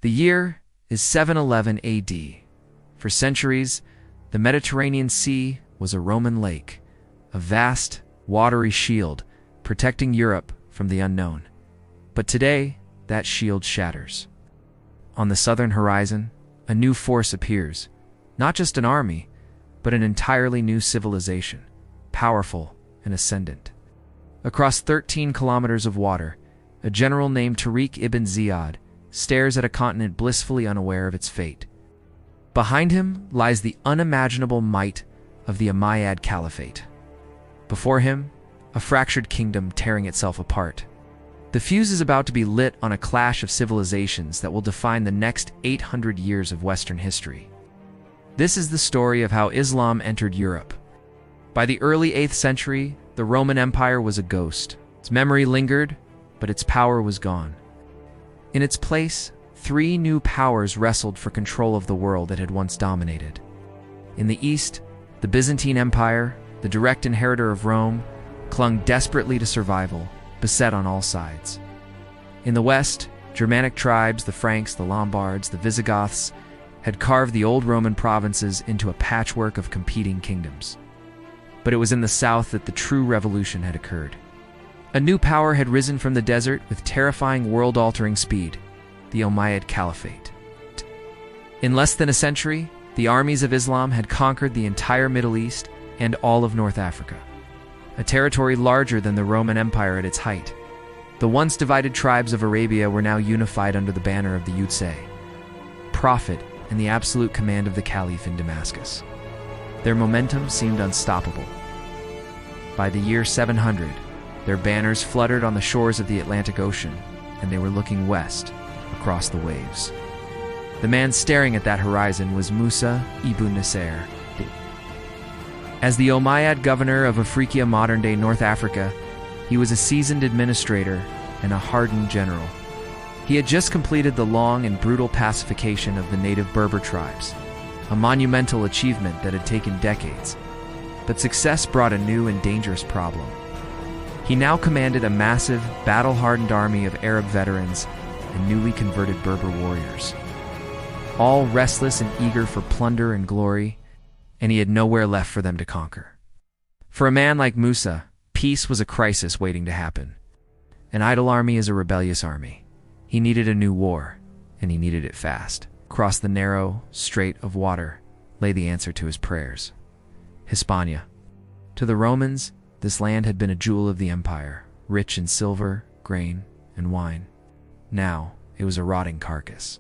The year is 711 AD. For centuries, the Mediterranean Sea was a Roman lake, a vast, watery shield protecting Europe from the unknown. But today, that shield shatters. On the southern horizon, a new force appears, not just an army, but an entirely new civilization, powerful and ascendant. Across 13 kilometers of water, a general named Tariq ibn Ziyad stares at a continent blissfully unaware of its fate. Behind him lies the unimaginable might of the Umayyad Caliphate. Before him, a fractured kingdom tearing itself apart. The fuse is about to be lit on a clash of civilizations that will define the next 800 years of Western history. This is the story of how Islam entered Europe. By the early 8th century, the Roman Empire was a ghost. Its memory lingered, but its power was gone. In its place, 3 new powers wrestled for control of the world that had once dominated. In the east, the Byzantine Empire, the direct inheritor of Rome, clung desperately to survival, beset on all sides. In the west, Germanic tribes, the Franks, the Lombards, the Visigoths, had carved the old Roman provinces into a patchwork of competing kingdoms. But it was in the south that the true revolution had occurred. A new power had risen from the desert with terrifying world-altering speed, the Umayyad Caliphate. In less than a century, the armies of Islam had conquered the entire Middle East and all of North Africa, a territory larger than the Roman Empire at its height. The once divided tribes of Arabia were now unified under the banner of the Udsay, Prophet, and the absolute command of the Caliph in Damascus. Their momentum seemed unstoppable. By the year 700, their banners fluttered on the shores of the Atlantic Ocean, and they were looking west, across the waves. The man staring at that horizon was Musa ibn Nasser. As the Umayyad governor of Afriqiya, modern-day North Africa, he was a seasoned administrator and a hardened general. He had just completed the long and brutal pacification of the native Berber tribes, a monumental achievement that had taken decades. But success brought a new and dangerous problem. He now commanded a massive, battle-hardened army of Arab veterans and newly converted Berber warriors, all restless and eager for plunder and glory, and he had nowhere left for them to conquer. For a man like Musa, peace was a crisis waiting to happen. An idle army is a rebellious army. He needed a new war, and he needed it fast. Across the narrow strait of water lay the answer to his prayers. Hispania. To the Romans, this land had been a jewel of the empire, rich in silver, grain, and wine. Now, it was a rotting carcass.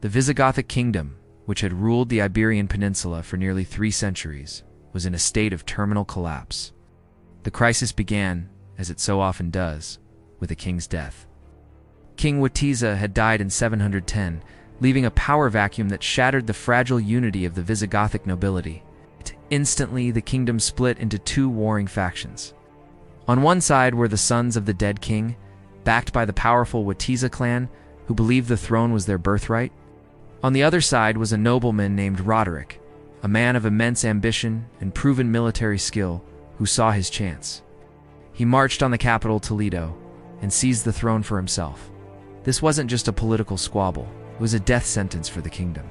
The Visigothic Kingdom, which had ruled the Iberian Peninsula for nearly 3 centuries, was in a state of terminal collapse. The crisis began, as it so often does, with a king's death. King Witiza had died in 710, leaving a power vacuum that shattered the fragile unity of the Visigothic nobility. Instantly, the kingdom split into 2 warring factions. On one side were the sons of the dead king, backed by the powerful Witiza clan, who believed the throne was their birthright. On the other side was a nobleman named Roderic, a man of immense ambition and proven military skill, who saw his chance. He marched on the capital, Toledo, and seized the throne for himself. This wasn't just a political squabble, it was a death sentence for the kingdom.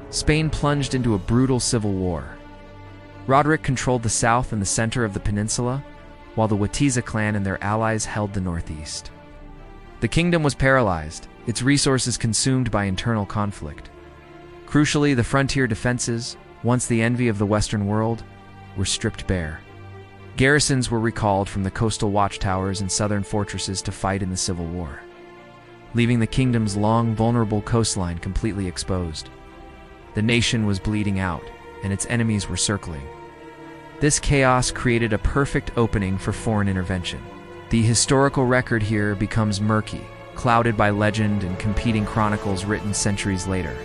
Spain plunged into a brutal civil war. Roderic controlled the south and the center of the peninsula, while the Witiza clan and their allies held the northeast. The kingdom was paralyzed, its resources consumed by internal conflict. Crucially, the frontier defenses, once the envy of the Western world, were stripped bare. Garrisons were recalled from the coastal watchtowers and southern fortresses to fight in the Civil War, leaving the kingdom's long, vulnerable coastline completely exposed. The nation was bleeding out, and its enemies were circling. This chaos created a perfect opening for foreign intervention. The historical record here becomes murky, clouded by legend and competing chronicles written centuries later.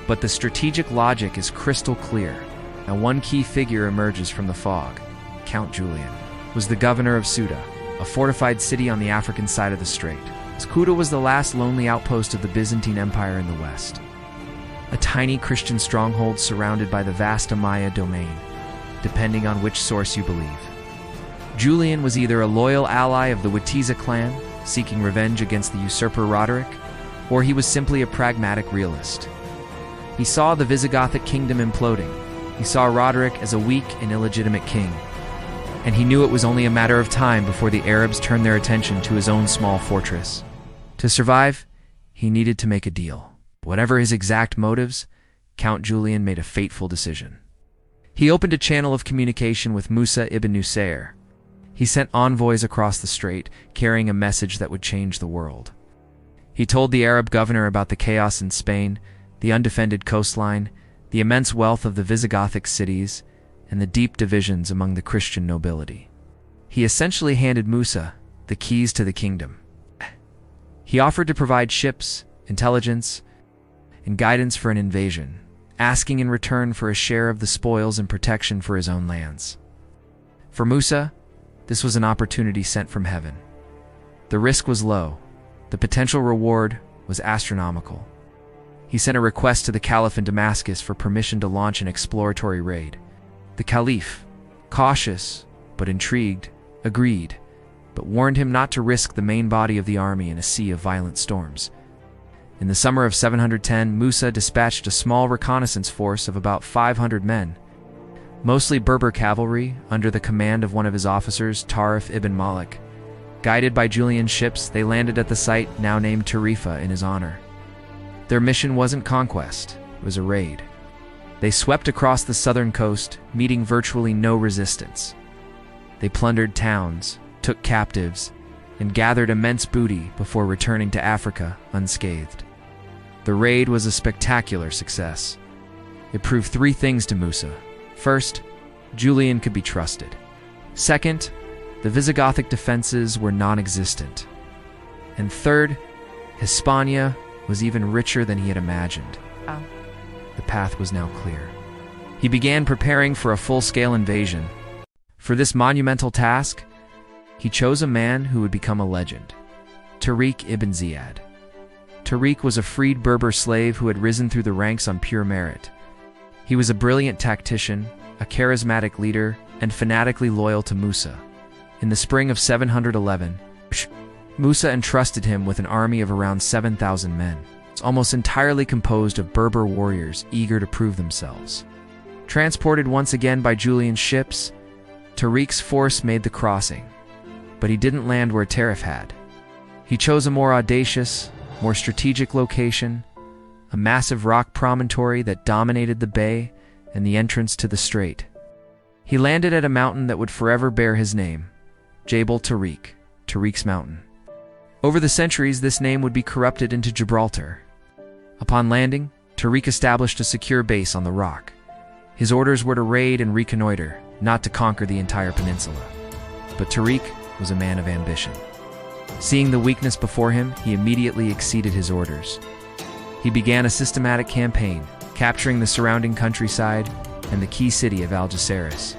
But the strategic logic is crystal clear, and one key figure emerges from the fog. Count Julian was the governor of Ceuta, a fortified city on the African side of the strait. Ceuta was the last lonely outpost of the Byzantine Empire in the west, a tiny Christian stronghold surrounded by the vast Umayyad domain, depending on which source you believe. Julian was either a loyal ally of the Witiza clan, seeking revenge against the usurper Roderic, or he was simply a pragmatic realist. He saw the Visigothic kingdom imploding. He saw Roderic as a weak and illegitimate king, and he knew it was only a matter of time before the Arabs turned their attention to his own small fortress. To survive, he needed to make a deal. Whatever his exact motives, Count Julian made a fateful decision. He opened a channel of communication with Musa ibn Nusayr. He sent envoys across the strait, carrying a message that would change the world. He told the Arab governor about the chaos in Spain, the undefended coastline, the immense wealth of the Visigothic cities, and the deep divisions among the Christian nobility. He essentially handed Musa the keys to the kingdom. He offered to provide ships, intelligence, and guidance for an invasion, asking in return for a share of the spoils and protection for his own lands. For Musa, this was an opportunity sent from heaven. The risk was low. The potential reward was astronomical. He sent a request to the Caliph in Damascus for permission to launch an exploratory raid. The Caliph, cautious but intrigued, agreed, but warned him not to risk the main body of the army in a sea of violent storms. In the summer of 710, Musa dispatched a small reconnaissance force of about 500 men, mostly Berber cavalry under the command of one of his officers, Tariq ibn Malik. Guided by Julian's ships, they landed at the site now named Tarifa in his honor. Their mission wasn't conquest, it was a raid. They swept across the southern coast, meeting virtually no resistance. They plundered towns, took captives, and gathered immense booty before returning to Africa unscathed. The raid was a spectacular success. It proved three things to Musa. First, Julian could be trusted. Second, the Visigothic defenses were non-existent. And third, Hispania was even richer than he had imagined. The path was now clear. He began preparing for a full-scale invasion. For this monumental task, he chose a man who would become a legend, Tariq ibn Ziyad. Tariq was a freed Berber slave who had risen through the ranks on pure merit. He was a brilliant tactician, a charismatic leader, and fanatically loyal to Musa. In the spring of 711, Musa entrusted him with an army of around 7,000 men, almost entirely composed of Berber warriors eager to prove themselves. Transported once again by Julian's ships, Tariq's force made the crossing, but he didn't land where Tariq had. He chose a more audacious, more strategic location, a massive rock promontory that dominated the bay and the entrance to the strait. He landed at a mountain that would forever bear his name, Jabal Tariq, Tariq's mountain. Over the centuries, this name would be corrupted into Gibraltar. Upon landing, Tariq established a secure base on the rock. His orders were to raid and reconnoiter, not to conquer the entire peninsula. But Tariq was a man of ambition. Seeing the weakness before him, he immediately exceeded his orders. He began a systematic campaign, capturing the surrounding countryside and the key city of Algeciras.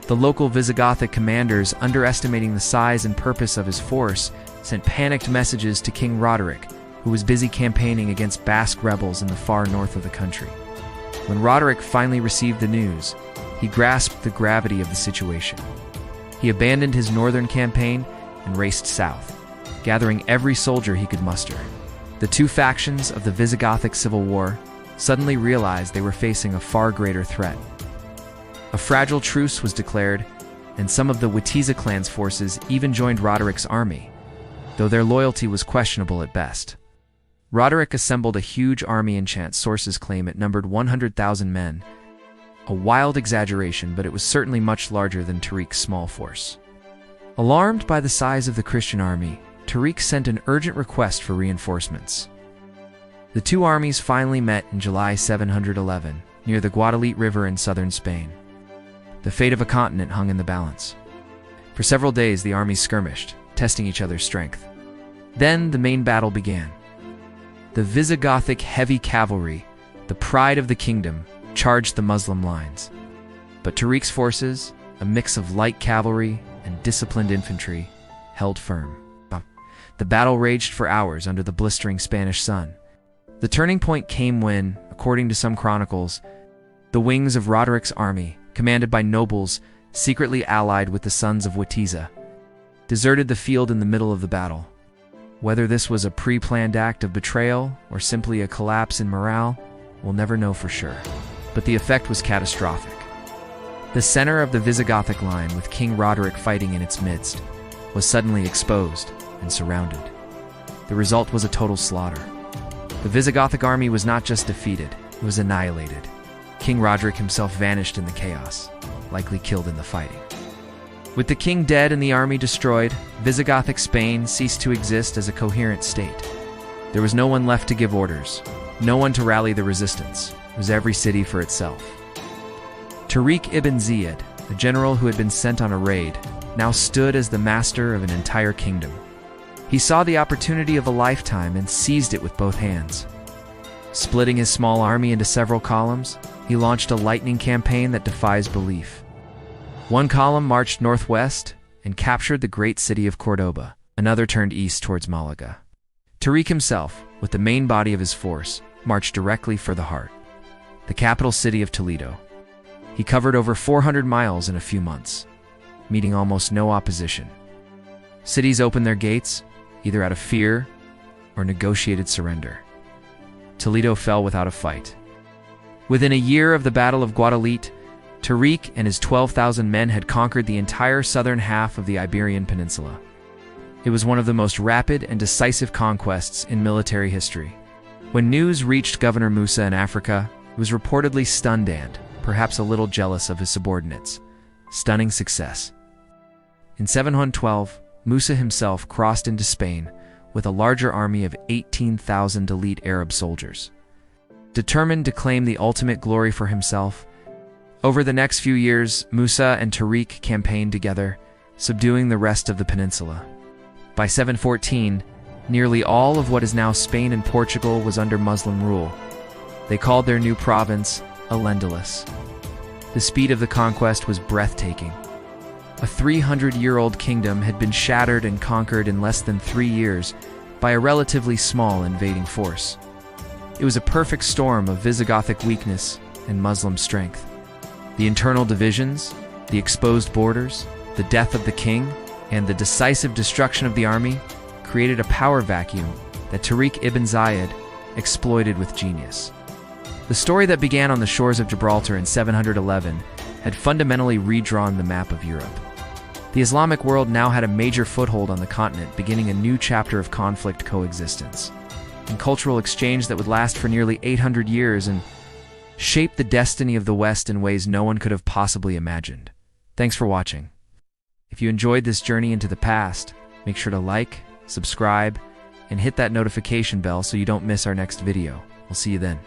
The local Visigothic commanders, underestimating the size and purpose of his force, sent panicked messages to King Roderic, who was busy campaigning against Basque rebels in the far north of the country. When Roderic finally received the news, he grasped the gravity of the situation. He abandoned his northern campaign and raced south, gathering every soldier he could muster. The two factions of the Visigothic Civil War suddenly realized they were facing a far greater threat. A fragile truce was declared, and some of the Witiza clan's forces even joined Roderic's army, though their loyalty was questionable at best. Roderic assembled a huge army, and chant sources claim it numbered 100,000 men. A wild exaggeration, but it was certainly much larger than Tariq's small force. Alarmed by the size of the Christian army, Tariq sent an urgent request for reinforcements. The two armies finally met in July 711, near the Guadalete River in southern Spain. The fate of a continent hung in the balance. For several days the armies skirmished, testing each other's strength. Then the main battle began. The Visigothic heavy cavalry, the pride of the kingdom, charged the Muslim lines. But Tariq's forces, a mix of light cavalry and disciplined infantry, held firm. The battle raged for hours under the blistering Spanish sun. The turning point came when, according to some chronicles, the wings of Roderic's army, commanded by nobles secretly allied with the sons of Witiza, deserted the field in the middle of the battle. Whether this was a pre-planned act of betrayal or simply a collapse in morale, we'll never know for sure. But the effect was catastrophic. The center of the Visigothic line, with King Roderic fighting in its midst, was suddenly exposed and surrounded. The result was a total slaughter. The Visigothic army was not just defeated, it was annihilated. King Roderic himself vanished in the chaos, likely killed in the fighting. With the king dead and the army destroyed, Visigothic Spain ceased to exist as a coherent state. There was no one left to give orders, no one to rally the resistance. It was every city for itself. Tariq ibn Ziyad, a general who had been sent on a raid, now stood as the master of an entire kingdom. He saw the opportunity of a lifetime and seized it with both hands. Splitting his small army into several columns, he launched a lightning campaign that defies belief. One column marched northwest and captured the great city of Cordoba. Another turned east towards Malaga. Tariq himself, with the main body of his force, marched directly for the heart, the capital city of Toledo. He covered over 400 miles in a few months, meeting almost no opposition. Cities opened their gates, either out of fear or negotiated surrender. Toledo fell without a fight. Within a year of the Battle of Guadalete, Tariq and his 12,000 men had conquered the entire southern half of the Iberian Peninsula. It was one of the most rapid and decisive conquests in military history. When news reached Governor Musa in Africa, he was reportedly stunned and, perhaps a little jealous of his subordinates. Stunning success. In 712, Musa himself crossed into Spain with a larger army of 18,000 elite Arab soldiers. Determined to claim the ultimate glory for himself, over the next few years, Musa and Tariq campaigned together, subduing the rest of the peninsula. By 714, nearly all of what is now Spain and Portugal was under Muslim rule. They called their new province Al-Andalus. The speed of the conquest was breathtaking. A 300-year-old kingdom had been shattered and conquered in less than 3 years by a relatively small invading force. It was a perfect storm of Visigothic weakness and Muslim strength. The internal divisions, the exposed borders, the death of the king, and the decisive destruction of the army created a power vacuum that Tariq ibn Ziyad exploited with genius. The story that began on the shores of Gibraltar in 711 had fundamentally redrawn the map of Europe. The Islamic world now had a major foothold on the continent, beginning a new chapter of conflict coexistence and cultural exchange that would last for nearly 800 years and shape the destiny of the West in ways no one could have possibly imagined. Thanks for watching. If you enjoyed this journey into the past, make sure to like, subscribe, and hit that notification bell so you don't miss our next video. We'll see you then.